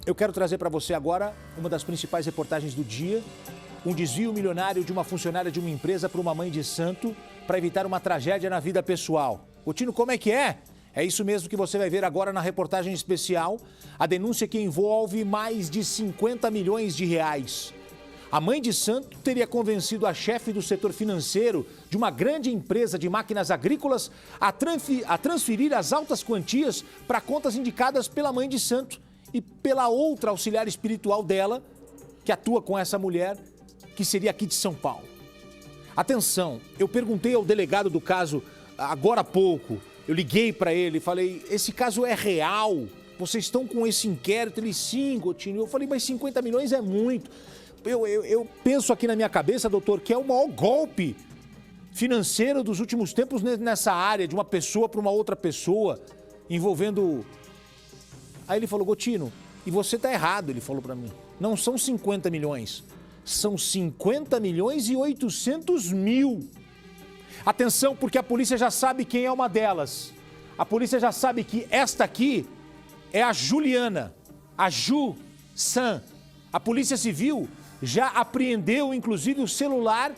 Eu quero trazer para você agora uma das principais reportagens do dia. Um desvio milionário de uma funcionária de uma empresa para uma mãe de santo para evitar uma tragédia na vida pessoal. Coutinho, como é que é? É isso mesmo que você vai ver agora na reportagem especial. A denúncia que envolve mais de 50 milhões de reais. A mãe de santo teria convencido a chefe do setor financeiro de uma grande empresa de máquinas agrícolas a transferir as altas quantias para contas indicadas pela mãe de santo e pela outra auxiliar espiritual dela, que atua com essa mulher, que seria aqui de São Paulo. Atenção, eu perguntei ao delegado do caso agora há pouco, eu liguei para ele e falei, esse caso é real? Vocês estão com esse inquérito? Ele, sim, Coutinho. Eu falei, mas 50 milhões é muito. Eu penso aqui na minha cabeça, doutor, que é o maior golpe financeiro dos últimos tempos nessa área, de uma pessoa para uma outra pessoa, envolvendo... Aí ele falou, Coutinho, e você tá errado, ele falou para mim. Não são 50 milhões, são 50 milhões e 800 mil. Atenção, porque a polícia já sabe quem é uma delas. A polícia já sabe que esta aqui é a Juliana, a Ju San. A Polícia Civil já apreendeu, inclusive, o celular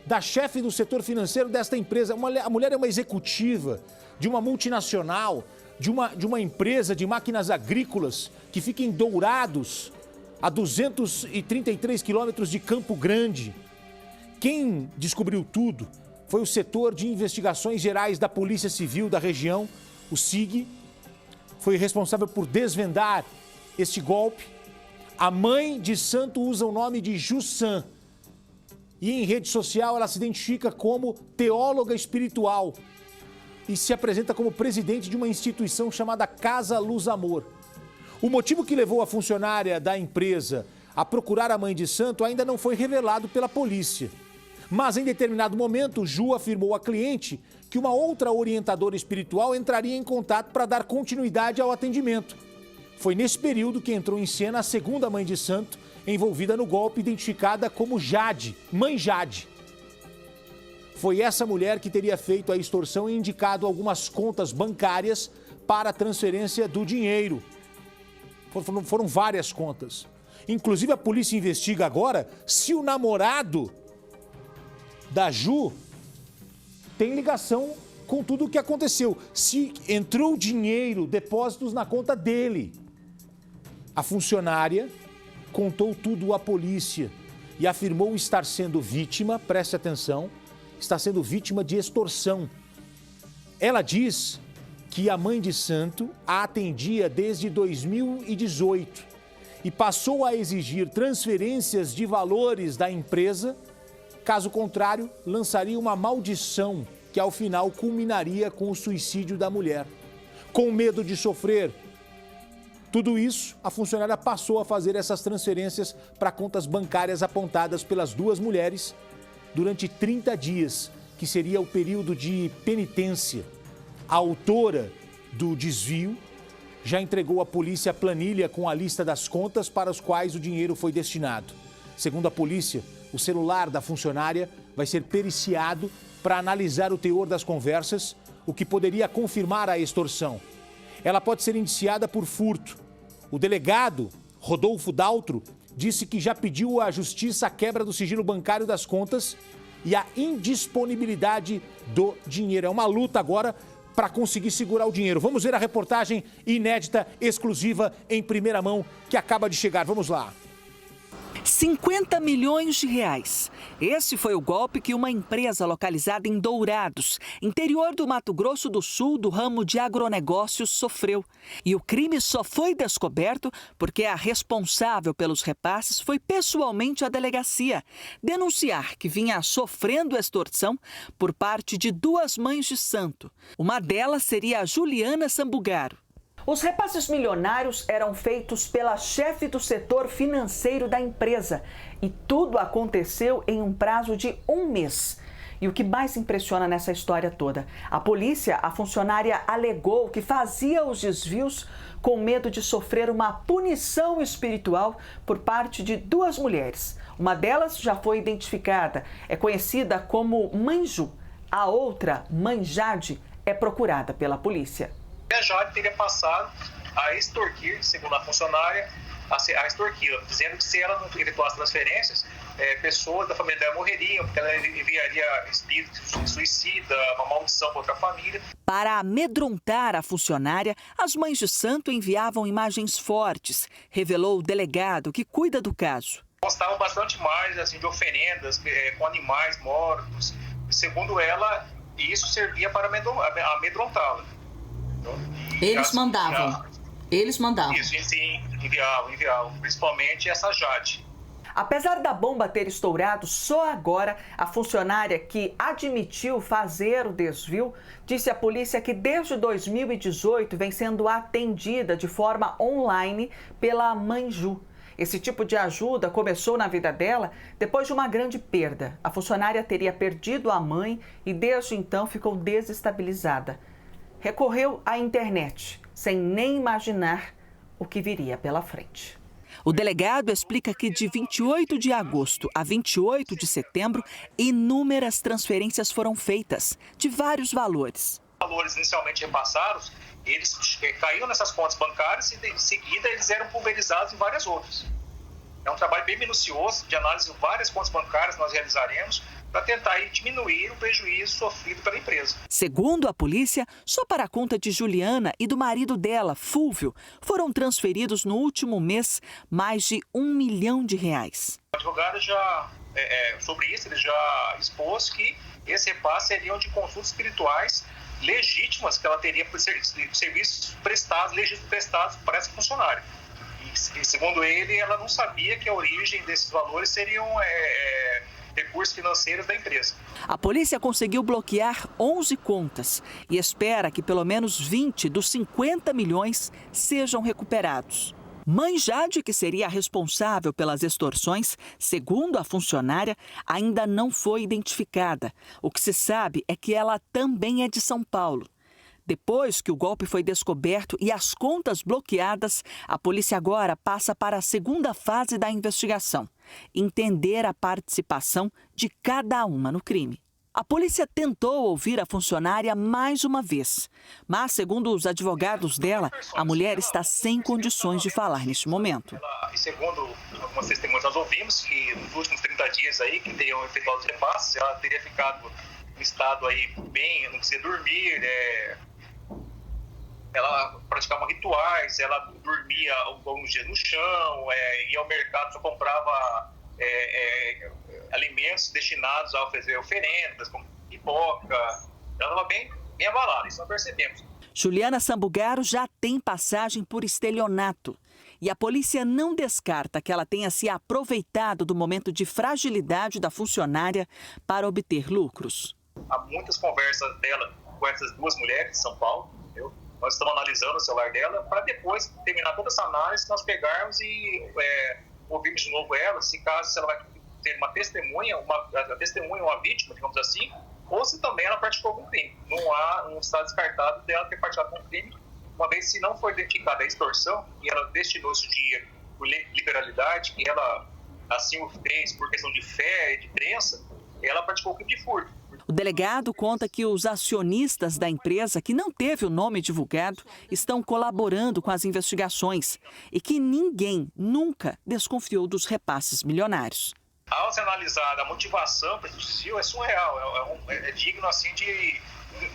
da chefe do setor financeiro desta empresa. A mulher é uma executiva de uma multinacional, de uma empresa de máquinas agrícolas que fica em Dourados, a 233 quilômetros de Campo Grande. Quem descobriu tudo foi o setor de investigações gerais da Polícia Civil da região, o SIG. Foi responsável por desvendar este golpe. A mãe de santo usa o nome de Jussan e em rede social ela se identifica como teóloga espiritual e se apresenta como presidente de uma instituição chamada Casa Luz Amor. O motivo que levou a funcionária da empresa a procurar a mãe de santo ainda não foi revelado pela polícia. Mas em determinado momento, Ju afirmou à cliente que uma outra orientadora espiritual entraria em contato para dar continuidade ao atendimento. Foi nesse período que entrou em cena a segunda mãe de santo envolvida no golpe, identificada como Jade, Mãe Jade. Foi essa mulher que teria feito a extorsão e indicado algumas contas bancárias para a transferência do dinheiro. Foram várias contas. Inclusive a polícia investiga agora se o namorado da Ju tem ligação com tudo o que aconteceu. Se entrou dinheiro, depósitos na conta dele. A funcionária contou tudo à polícia e afirmou estar sendo vítima, preste atenção, está sendo vítima de extorsão. Ela diz que a mãe de santo a atendia desde 2018 e passou a exigir transferências de valores da empresa. Caso contrário, lançaria uma maldição que ao final culminaria com o suicídio da mulher. Com medo de sofrer tudo isso, a funcionária passou a fazer essas transferências para contas bancárias apontadas pelas duas mulheres durante 30 dias, que seria o período de penitência. A autora do desvio já entregou à polícia a planilha com a lista das contas para as quais o dinheiro foi destinado. Segundo a polícia, o celular da funcionária vai ser periciado para analisar o teor das conversas, o que poderia confirmar a extorsão. Ela pode ser indiciada por furto. O delegado, Rodolfo Daltro, disse que já pediu à justiça a quebra do sigilo bancário das contas e a indisponibilidade do dinheiro. É uma luta agora para conseguir segurar o dinheiro. Vamos ver a reportagem inédita, exclusiva, em primeira mão, que acaba de chegar. Vamos lá. 50 milhões de reais. Esse foi o golpe que uma empresa localizada em Dourados, interior do Mato Grosso do Sul, do ramo de agronegócios, sofreu. E o crime só foi descoberto porque a responsável pelos repasses foi pessoalmente à delegacia denunciar que vinha sofrendo extorsão por parte de duas mães de santo. Uma delas seria a Juliana Sambugaro. Os repasses milionários eram feitos pela chefe do setor financeiro da empresa e tudo aconteceu em um prazo de 1 mês. E o que mais impressiona nessa história toda? A polícia, a funcionária alegou que fazia os desvios com medo de sofrer uma punição espiritual por parte de duas mulheres. Uma delas já foi identificada, é conhecida como Mãe Ju. A outra, Mãe Jade, é procurada pela polícia. A Jade teria passado a extorquir, segundo a funcionária, a extorquí-la, dizendo que se ela não efetuasse transferências, pessoas da família dela morreriam, porque ela enviaria espírito suicida, uma maldição contra a família. Para amedrontar a funcionária, as mães de santo enviavam imagens fortes, revelou o delegado que cuida do caso. Constavam bastante mais assim, de oferendas com animais mortos. Segundo ela, isso servia para amedrontá-la. Eles mandavam. Isso, sim, enviavam, principalmente essa Jade. Apesar da bomba ter estourado, só agora a funcionária que admitiu fazer o desvio disse à polícia que desde 2018 vem sendo atendida de forma online pela mãe Ju. Esse tipo de ajuda começou na vida dela depois de uma grande perda. A funcionária teria perdido a mãe e desde então ficou desestabilizada. Recorreu à internet, sem nem imaginar o que viria pela frente. O delegado explica que de 28 de agosto a 28 de setembro, inúmeras transferências foram feitas, de vários valores. Os valores inicialmente repassados, eles caíam nessas contas bancárias e, em seguida, eles eram pulverizados em várias outras. É um trabalho bem minucioso de análise de várias contas bancárias que nós realizaremos para tentar diminuir o prejuízo sofrido pela empresa. Segundo a polícia, só para a conta de Juliana e do marido dela, Fúlvio, foram transferidos no último mês mais de R$1 milhão. O advogado sobre isso, ele já expôs que esse repasse seriam de consultas espirituais legítimas que ela teria por serviços prestados, legítimos prestados para essa funcionária. E segundo ele, ela não sabia que a origem desses valores seriam recursos financeiros da empresa. A polícia conseguiu bloquear 11 contas e espera que pelo menos 20 dos 50 milhões sejam recuperados. Mãe Jade, que seria a responsável pelas extorsões, segundo a funcionária, ainda não foi identificada. O que se sabe é que ela também é de São Paulo. Depois que o golpe foi descoberto e as contas bloqueadas, a polícia agora passa para a segunda fase da investigação: entender a participação de cada uma no crime. A polícia tentou ouvir a funcionária mais uma vez, mas, segundo os advogados dela, a mulher está sem condições de falar neste momento. E segundo algumas testemunhas, nós ouvimos que nos últimos 30 dias aí, que teriam efetuado os repasses, ela teria ficado em estado aí bem, não conseguia dormir, ela praticava rituais, ela dormia alguns dias no chão, ia ao mercado, só comprava alimentos destinados a fazer oferendas, como pipoca. Ela estava bem abalada, isso nós percebemos. Juliana Sambugaro já tem passagem por estelionato. E a polícia não descarta que ela tenha se aproveitado do momento de fragilidade da funcionária para obter lucros. Há muitas conversas dela com essas duas mulheres de São Paulo, entendeu? Nós estamos analisando o celular dela para depois terminar toda essa análise, nós pegarmos e ouvirmos de novo ela, se ela vai ter uma testemunha, uma vítima, digamos assim, ou se também ela praticou algum crime. Não está descartado dela ter praticado algum crime, uma vez se não for identificada a extorsão e ela destinou esse dinheiro por liberalidade, e ela assim o fez por questão de fé e de crença, ela praticou o crime de furto. O delegado conta que os acionistas da empresa, que não teve o nome divulgado, estão colaborando com as investigações e que ninguém nunca desconfiou dos repasses milionários. Ao se analisar a motivação para esse é surreal, é digno assim de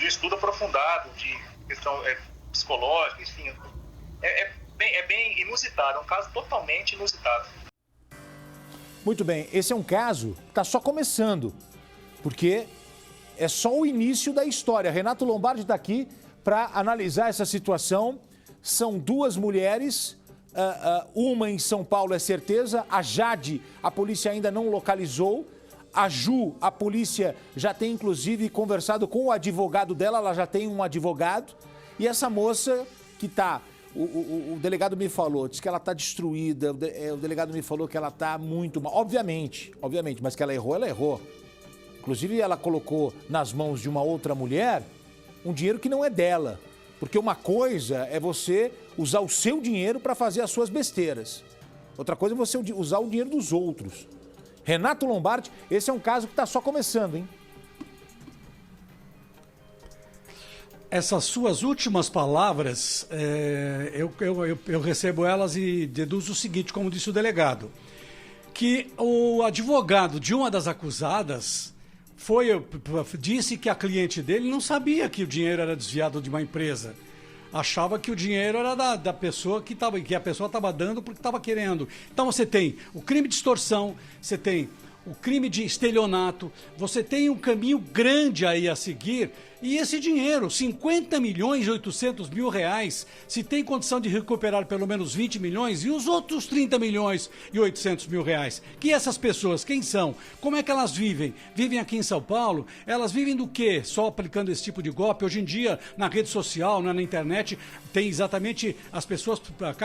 estudo aprofundado, de questão psicológica, enfim. É bem inusitado, é um caso totalmente inusitado. Muito bem, esse é um caso que está só começando, porque é só o início da história. Renato Lombardi está aqui para analisar essa situação. São duas mulheres, uma em São Paulo é certeza, a Jade a polícia ainda não localizou, a Ju a polícia já tem inclusive conversado com o advogado dela, ela já tem um advogado, e essa moça que está, o delegado me falou, disse que ela está destruída, o delegado me falou que ela está muito mal, obviamente, mas que ela errou. Inclusive, ela colocou nas mãos de uma outra mulher um dinheiro que não é dela. Porque uma coisa é você usar o seu dinheiro para fazer as suas besteiras. Outra coisa é você usar o dinheiro dos outros. Renato Lombardi, esse é um caso que está só começando, hein? Essas suas últimas palavras, eu recebo elas e deduzo o seguinte, como disse o delegado, que o advogado de uma das acusadas disse que a cliente dele não sabia que o dinheiro era desviado de uma empresa. Achava que o dinheiro era da pessoa que a pessoa estava dando porque estava querendo. Então você tem o crime de extorsão, você tem o crime de estelionato, você tem um caminho grande aí a seguir, e esse dinheiro, 50 milhões e 800 mil reais, se tem condição de recuperar pelo menos 20 milhões, e os outros 30 milhões e 800 mil reais? Que essas pessoas, quem são? Como é que elas vivem? Vivem aqui em São Paulo? Elas vivem do quê? Só aplicando esse tipo de golpe? Hoje em dia, na rede social, na internet, tem exatamente, as pessoas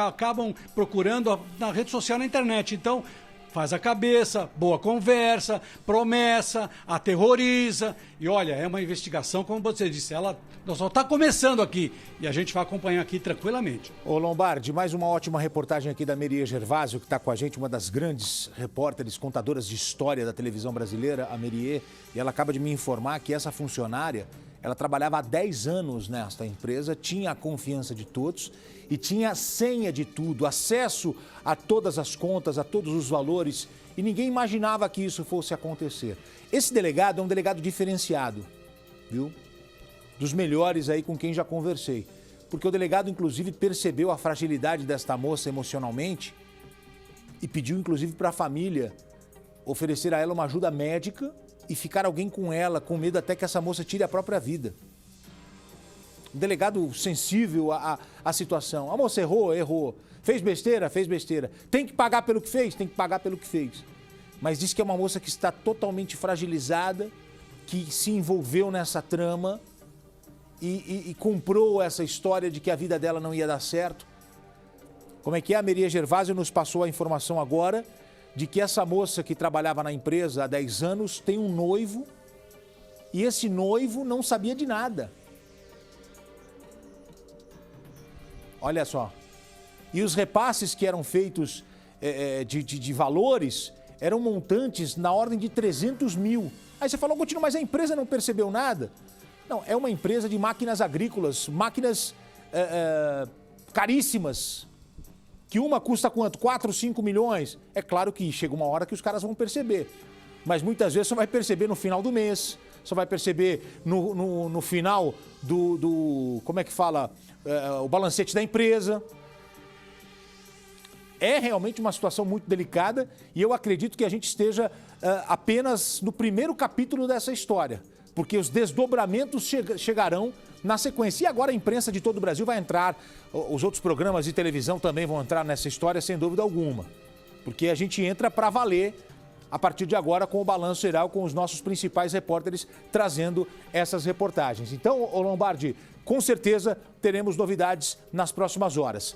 acabam procurando na rede social, na internet. Então, faz a cabeça, boa conversa, promessa, aterroriza. E olha, é uma investigação, como você disse, ela só está começando aqui. E a gente vai acompanhar aqui tranquilamente. Ô Lombardi, mais uma ótima reportagem aqui da Meria Gervásio, que está com a gente, uma das grandes repórteres, contadoras de história da televisão brasileira, a Meria. E ela acaba de me informar que essa funcionária, ela trabalhava há 10 anos nesta empresa, tinha a confiança de todos e tinha senha de tudo, acesso a todas as contas, a todos os valores, e ninguém imaginava que isso fosse acontecer. Esse delegado é um delegado diferenciado, viu? Dos melhores aí com quem já conversei. Porque o delegado, inclusive, percebeu a fragilidade desta moça emocionalmente e pediu, inclusive, para a família oferecer a ela uma ajuda médica e ficar alguém com ela, com medo até que essa moça tire a própria vida. Um delegado sensível à situação. A moça errou. Fez besteira? Fez besteira. Tem que pagar pelo que fez? Tem que pagar pelo que fez. Mas diz que é uma moça que está totalmente fragilizada, que se envolveu nessa trama e comprou essa história de que a vida dela não ia dar certo. Como é que é? A Meria Gervásio nos passou a informação agora de que essa moça que trabalhava na empresa há 10 anos tem um noivo e esse noivo não sabia de nada. Olha só. E os repasses que eram feitos de valores eram montantes na ordem de 300 mil. Aí você falou, Coutinho, mas a empresa não percebeu nada? Não, é uma empresa de máquinas agrícolas, máquinas caríssimas. Que uma custa quanto? 4, 5 milhões? É claro que chega uma hora que os caras vão perceber. Mas muitas vezes só vai perceber no final do mês, só vai perceber no final como é que fala? O balancete da empresa. É realmente uma situação muito delicada e eu acredito que a gente esteja apenas no primeiro capítulo dessa história. Porque os desdobramentos chegarão na sequência. E agora a imprensa de todo o Brasil vai entrar, os outros programas de televisão também vão entrar nessa história, sem dúvida alguma. Porque a gente entra para valer a partir de agora com o Balanço Geral, com os nossos principais repórteres trazendo essas reportagens. Então, Lombardi, com certeza teremos novidades nas próximas horas.